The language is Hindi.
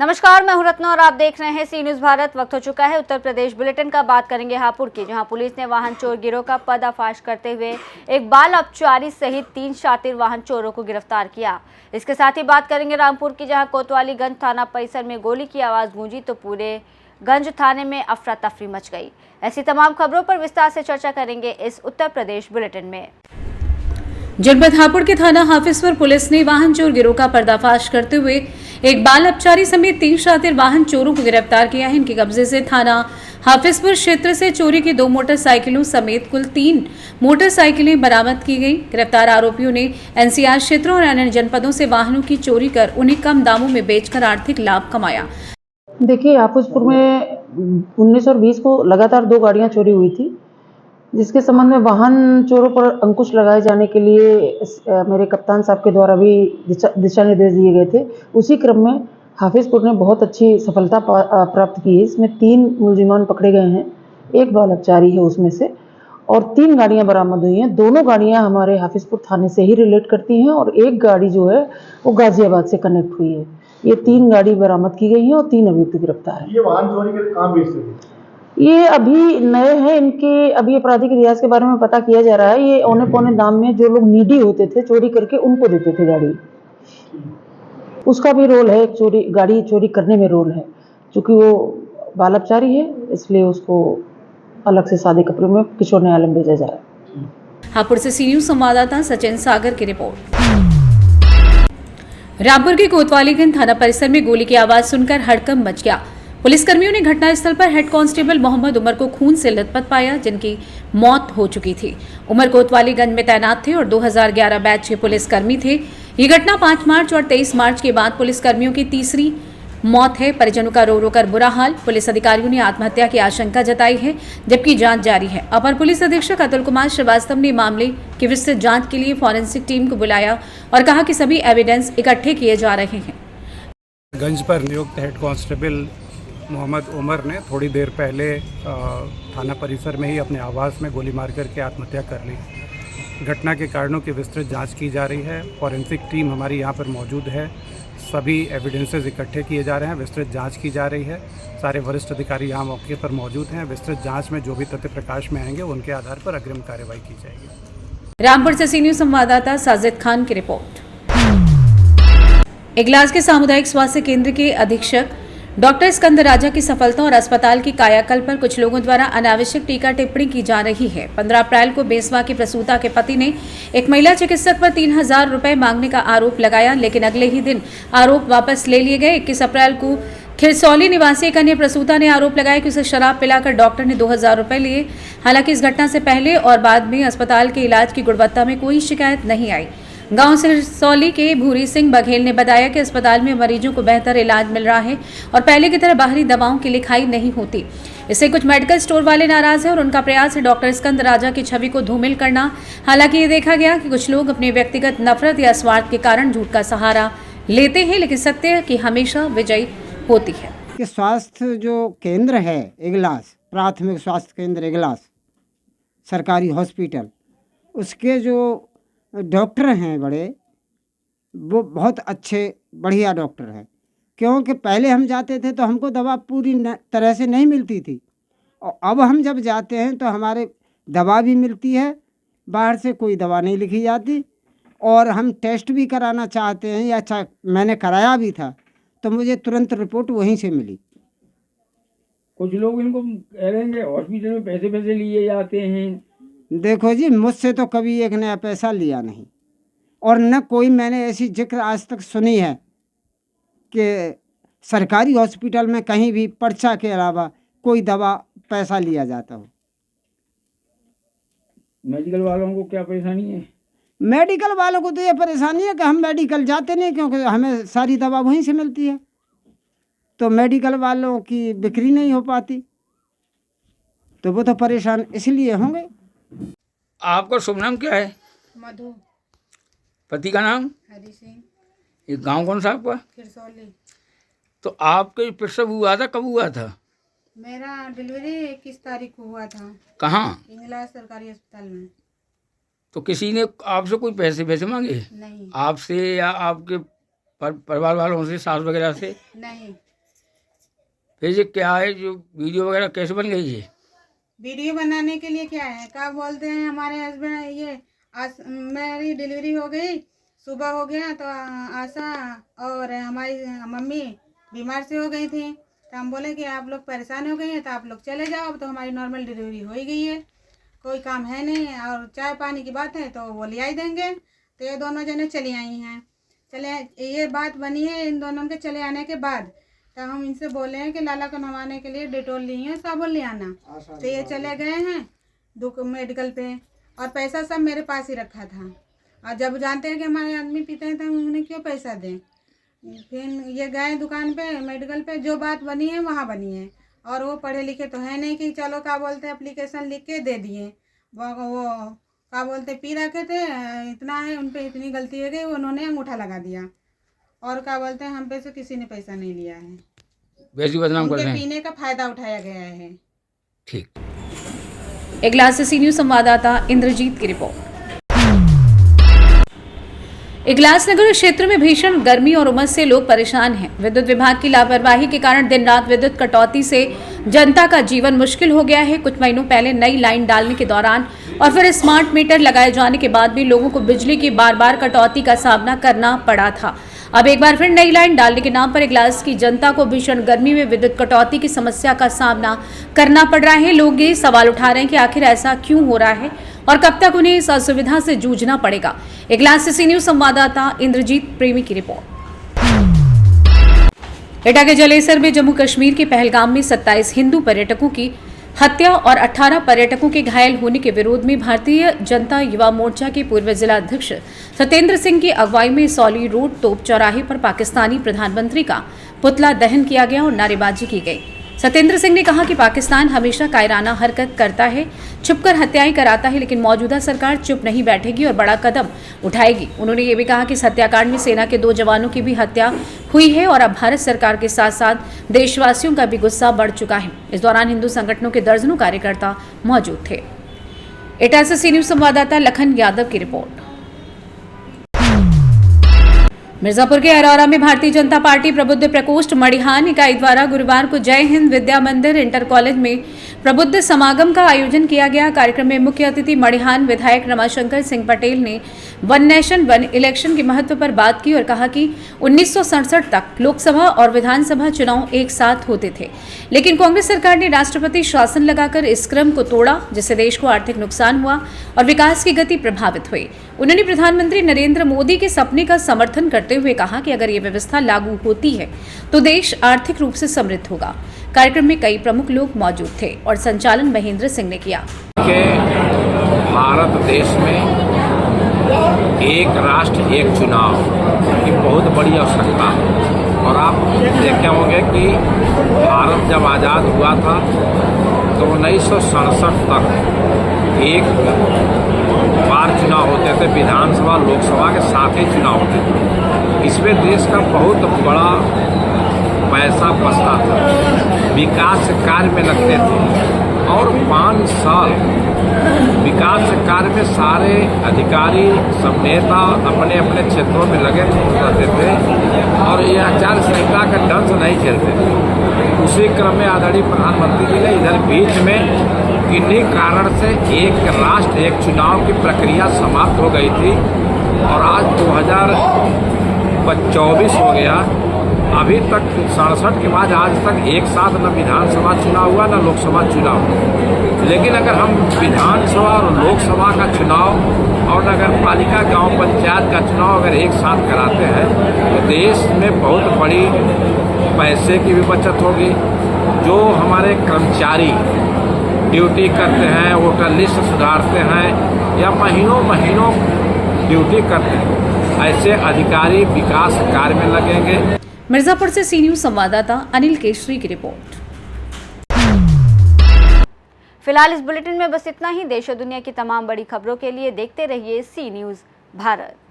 नमस्कार, मैं हूं रत्ना और आप देख रहे हैं सी न्यूज भारत। वक्त हो चुका है उत्तर प्रदेश बुलेटिन का। बात करेंगे हापुड़ की, जहां पुलिस ने वाहन चोर गिरोह का पर्दाफाश करते हुए एक बाल अपचारी सहित 3 शातिर वाहन चोरों को गिरफ्तार किया। इसके साथ ही बात करेंगे रामपुर की, जहां कोतवालीगंज थाना परिसर में गोली की आवाज गूंजी तो पूरे गंज थाने में अफरा तफरी मच गई। ऐसी तमाम खबरों पर विस्तार से चर्चा करेंगे इस उत्तर प्रदेश बुलेटिन में। जनपद हापुड़ के थाना हाफिजपुर पुलिस ने वाहन चोर गिरोह का पर्दाफाश करते हुए एक बाल अपचारी समेत 3 शातिर वाहन चोरों को गिरफ्तार किया है। इनके कब्जे से थाना हाफिजपुर क्षेत्र से चोरी की 2 मोटरसाइकिलों समेत कुल 3 मोटरसाइकिलें बरामद की गई। गिरफ्तार आरोपियों ने एनसीआर क्षेत्रों और अन्य जनपदों से वाहनों की चोरी कर उन्हें कम दामों में बेचकर आर्थिक लाभ कमाया। देखिए, हाफिजपुर में 19 और 20 को लगातार 2 गाड़ियां चोरी हुई थी, जिसके संबंध में वाहन चोरों पर अंकुश लगाए जाने के लिए मेरे कप्तान साहब के द्वारा भी दिशा निर्देश दिए गए थे। उसी क्रम में हाफिजपुर ने बहुत अच्छी सफलता प्राप्त की है। इसमें 3 मुलजिमान पकड़े गए हैं, एक बाल अपचारी है उसमें से, और 3 गाड़ियां बरामद हुई हैं। दोनों गाड़ियां हमारे हाफिजपुर थाने से ही रिलेट करती हैं और एक गाड़ी जो है वो गाजियाबाद से कनेक्ट हुई है। ये 3 गाड़ी बरामद की गई हैं और 3 अभियुक्त गिरफ्तार हैं। ये वाहन चोरी के कहाँ बेचते थे? ये अभी नए हैं, इनके अभी आपराधिक इतिहास के बारे में पता किया जा रहा है। ये औने पौने दाम में जो लोग नीडी होते थे चोरी करके उनको देते थे गाड़ी, उसका भी रोल है। गाड़ी चोरी करने में रोल है। चूंकि वो बाल अपचारी है इसलिए उसको अलग से सादे कपड़े में किशोर न्यायालय में भेजा जा रहा है। हापुड़ से सी न्यूज संवाददाता सचिन सागर की रिपोर्ट। रामपुर के कोतवालीगंज थाना परिसर में गोली की आवाज सुनकर हड़कंप मच गया। पुलिसकर्मियों ने घटनास्थल पर हेड कांस्टेबल मोहम्मद उमर को खून से लथपथ पाया, जिनकी मौत हो चुकी थी। उमर कोतवालीगंज में तैनात थे और 2011 बैच के पुलिसकर्मी थे। ये घटना 5 मार्च और 23 मार्च के बाद पुलिसकर्मियों की तीसरी मौत है। परिजनों का रो रो कर बुरा हाल। पुलिस अधिकारियों ने आत्महत्या की आशंका जताई है, जबकि जांच जारी है। अपर पुलिस अधीक्षक अतुल कुमार श्रीवास्तव ने मामले की विस्तृत जांच के लिए फॉरेंसिक टीम को बुलाया और कहा कि सभी एविडेंस इकट्ठे किए जा रहे हैं। गंज पर नियुक्त हेड कांस्टेबल मोहम्मद उमर ने थोड़ी देर पहले थाना परिसर में ही अपने आवास में गोली मार करके आत्महत्या कर ली। घटना के कारणों की विस्तृत जांच की जा रही है। फॉरेंसिक टीम हमारी यहाँ पर मौजूद है। सभी एविडेंसेस इकट्ठे किए जा रहे हैं, विस्तृत जांच की जा रही है। सारे वरिष्ठ अधिकारी यहाँ मौके पर मौजूद हैं। विस्तृत जांच में जो भी तथ्य प्रकाश में आएंगे उनके आधार पर अग्रिम कार्रवाई की जाएगी। रामपुर से सी न्यूज संवाददाता साजिद खान की रिपोर्ट। इगलास के सामुदायिक स्वास्थ्य केंद्र के अधीक्षक डॉक्टर स्कंद राजा की सफलता और अस्पताल की कायाकल्प पर कुछ लोगों द्वारा अनावश्यक टीका टिप्पणी की जा रही है। 15 अप्रैल को बेसवा की प्रसूता के पति ने एक महिला चिकित्सक पर 3000 रुपए मांगने का आरोप लगाया, लेकिन अगले ही दिन आरोप वापस ले लिए गए। 21 अप्रैल को खिरसौली निवासी एक अन्य प्रसूता ने आरोप लगाया कि उसे शराब पिलाकर डॉक्टर ने 2000 रुपए लिए। हालांकि इस घटना से पहले और बाद में अस्पताल के इलाज की गुणवत्ता में कोई शिकायत नहीं आई। गांव सिरसौली के भूरी सिंह बघेल ने बताया कि अस्पताल में मरीजों को बेहतर इलाज मिल रहा है और पहले की तरह बाहरी दवाओं की लिखाई नहीं होती। इससे कुछ मेडिकल स्टोर वाले नाराज हैं और उनका प्रयास है डॉक्टर स्कंद राजा की छवि को धूमिल करना। हालांकि ये देखा गया कि कुछ लोग अपने व्यक्तिगत नफरत या स्वार्थ के कारण झूठ का सहारा लेते हैं, लेकिन सत्य की हमेशा विजयी होती है। कि स्वास्थ्य जो केंद्र है इगलास, प्राथमिक स्वास्थ्य केंद्र इगलास सरकारी हॉस्पिटल, उसके जो डॉक्टर हैं बड़े, वो बहुत अच्छे बढ़िया डॉक्टर हैं। क्योंकि पहले हम जाते थे तो हमको दवा पूरी तरह से नहीं मिलती थी, और अब हम जब जाते हैं तो हमारे दवा भी मिलती है, बाहर से कोई दवा नहीं लिखी जाती। और हम टेस्ट भी कराना चाहते हैं या अच्छा मैंने कराया भी था तो मुझे तुरंत रिपोर्ट वहीं से मिली। कुछ लोग इनको कह रहे हैं हॉस्पिटल में पैसे लिए जाते हैं। देखो जी, मुझसे तो कभी एक नया पैसा लिया नहीं, और न कोई मैंने ऐसी जिक्र आज तक सुनी है कि सरकारी हॉस्पिटल में कहीं भी पर्चा के अलावा कोई दवा पैसा लिया जाता हो। मेडिकल वालों को क्या परेशानी है? मेडिकल वालों को तो ये परेशानी है कि हम मेडिकल जाते नहीं, क्योंकि हमें सारी दवा वहीं से मिलती है, तो मेडिकल वालों की बिक्री नहीं हो पाती, तो वो तो परेशान इसलिए होंगे। आपका शुभ नाम क्या है? मधु। पति का नाम? हरी सिंह। ये गांव कौन सा आपका? खिरसौली। तो आपके प्रसव हुआ था, कब हुआ था? मेरा डिलीवरी 21 तारीख को हुआ था। कहाँ? इंगला सरकारी अस्पताल में। तो किसी ने आपसे कोई पैसे मांगे? नहीं। आपसे या आपके परिवार वालों से, सास वगैरह से? नहीं। फिर ये क्या है जो वीडियो वगैरह कैसे बन गई है? वीडियो बनाने के लिए क्या है, क्या बोलते हैं हमारे हस्बैंड, ये आज मेरी डिलीवरी हो गई, सुबह हो गया तो आशा और हमारी मम्मी बीमार से हो गई थी, तो हम बोले कि आप लोग परेशान हो गए हैं तो आप लोग चले जाओ, अब तो हमारी नॉर्मल डिलीवरी हो ही गई है, कोई काम है नहीं और चाय पानी की बात है तो वो ले आई देंगे। तो ये दोनों जने चली आई हैं, चले ये बात बनी है इन दोनों के चले आने के बाद। तो हम इनसे बोले हैं कि लाला को नहवाने के लिए डेटोल ली है, साबुन ले आना। तो ये चले गए हैं मेडिकल पे और पैसा सब मेरे पास ही रखा था, और जब जानते हैं कि हमारे आदमी पीते हैं तो हम उन्हें क्यों पैसा दें। फिर ये गए दुकान पे मेडिकल पे, जो बात बनी है वहाँ बनी है, और वो पढ़े लिखे तो है नहीं कि चलो क्या बोलते हैं एप्लीकेशन लिख के दे दिए। वो क्या बोलते पी रखे थे, इतना है उन पे इतनी गलती हो गई, उन्होंने अंगूठा लगा दिया, और क्या बोलते हैं हम पे से किसी ने पैसा नहीं लिया है, वैसे बदनाम कर उनके रहे हैं। पीने का फायदा उठाया गया है। ठीक। इगलास से सी न्यूज संवाददाता इंद्रजीत की रिपोर्ट। इगलास नगर क्षेत्र में भीषण गर्मी और उमस से लोग परेशान हैं। विद्युत विभाग की लापरवाही के कारण दिन रात विद्युत कटौती से जनता का जीवन मुश्किल हो गया है। कुछ महीनों पहले नई लाइन डालने के दौरान और फिर स्मार्ट मीटर लगाए जाने के बाद भी लोगों को बिजली की बार बार कटौती का सामना करना पड़ा था। अब एक बार फिर नई लाइन डालने के नाम पर इगलास की जनता को भीषण गर्मी में विद्युत कटौती की समस्या का सामना करना पड़ रहा है। लोग ये सवाल उठा रहे हैं कि आखिर ऐसा क्यों हो रहा है और कब तक उन्हें इस असुविधा से जूझना पड़ेगा। इगलास से सी न्यूज संवाददाता इंद्रजीत प्रेमी की रिपोर्ट। एटा के जलेसर में जम्मू कश्मीर के पहलगाम में 27 हिंदू पर्यटकों की हत्या और 18 पर्यटकों के घायल होने के विरोध में भारतीय जनता युवा मोर्चा के पूर्व जिला अध्यक्ष सत्येंद्र सिंह की अगुवाई में सौली रोड तोप चौराहे पर पाकिस्तानी प्रधानमंत्री का पुतला दहन किया गया और नारेबाजी की गई। सत्येंद्र सिंह ने कहा कि पाकिस्तान हमेशा कायराना हरकत करता है, छुपकर हत्याएं कराता है, लेकिन मौजूदा सरकार चुप नहीं बैठेगी और बड़ा कदम उठाएगी। उन्होंने ये भी कहा कि इस हत्याकांड में सेना के 2 जवानों की भी हत्या हुई है और अब भारत सरकार के साथ साथ देशवासियों का भी गुस्सा बढ़ चुका है। इस दौरान हिंदू संगठनों के दर्जनों कार्यकर्ता मौजूद थे। एटा से सी न्यूज संवाददाता लखन यादव की रिपोर्ट। मिर्जापुर के अरौरा में भारतीय जनता पार्टी प्रबुद्ध प्रकोष्ठ मड़िहान इकाई द्वारा गुरुवार को जय हिंद विद्या मंदिर इंटर कॉलेज में प्रबुद्ध समागम का आयोजन किया गया। कार्यक्रम में मुख्य अतिथि मड़िहान विधायक रमाशंकर सिंह पटेल ने वन नेशन वन इलेक्शन के महत्व पर बात की और कहा कि 1967 तक लोकसभा और विधानसभा चुनाव एक साथ होते थे, लेकिन कांग्रेस सरकार ने राष्ट्रपति शासन लगाकर इस क्रम को तोड़ा, जिससे देश को आर्थिक नुकसान हुआ और विकास की गति प्रभावित हुई। उन्होंने प्रधानमंत्री नरेंद्र मोदी के सपने का समर्थन करते हुए कहा कि अगर ये व्यवस्था लागू होती है तो देश आर्थिक रूप से समृद्ध होगा। कार्यक्रम में कई प्रमुख लोग मौजूद थे और संचालन महेंद्र सिंह ने किया। भारत देश में एक राष्ट्र एक चुनाव की बहुत बड़ी आवश्यकता है और आप देखे होंगे कि भारत जब आज़ाद हुआ था तो 1967 तक एक बार चुनाव होते थे, विधानसभा लोकसभा के साथ ही चुनाव होते थे। इसमें देश का बहुत बड़ा पैसा बचता था, विकास कार्य में लगते थे और 5 साल विकास कार्य में सारे अधिकारी सब नेता अपने अपने क्षेत्रों में लगे रहते थे और ये आचार संहिता का ढंग से नहीं खेलते थे। उसी क्रम में आदरणीय प्रधानमंत्री जी ने इधर बीच में किन्हीं कारण से एक राष्ट्र एक चुनाव की प्रक्रिया समाप्त हो गई थी और आज 2024 हो गया। अभी तक 67 के बाद आज तक एक साथ न विधानसभा चुनाव हुआ न लोकसभा चुनाव। लेकिन अगर हम विधानसभा और लोकसभा का चुनाव और नगर पालिका गाँव पंचायत का चुनाव अगर एक साथ कराते हैं तो देश में बहुत बड़ी पैसे की भी बचत होगी। जो हमारे कर्मचारी ड्यूटी करते हैं, वोटर लिस्ट सुधारते हैं या महीनों महीनों ड्यूटी करते हैं, ऐसे अधिकारी विकास कार्य में लगेंगे। मिर्जापुर से सी न्यूज संवाददाता अनिल केशरी की रिपोर्ट। फिलहाल इस बुलेटिन में बस इतना ही। देश और दुनिया की तमाम बड़ी खबरों के लिए देखते रहिए सी न्यूज भारत।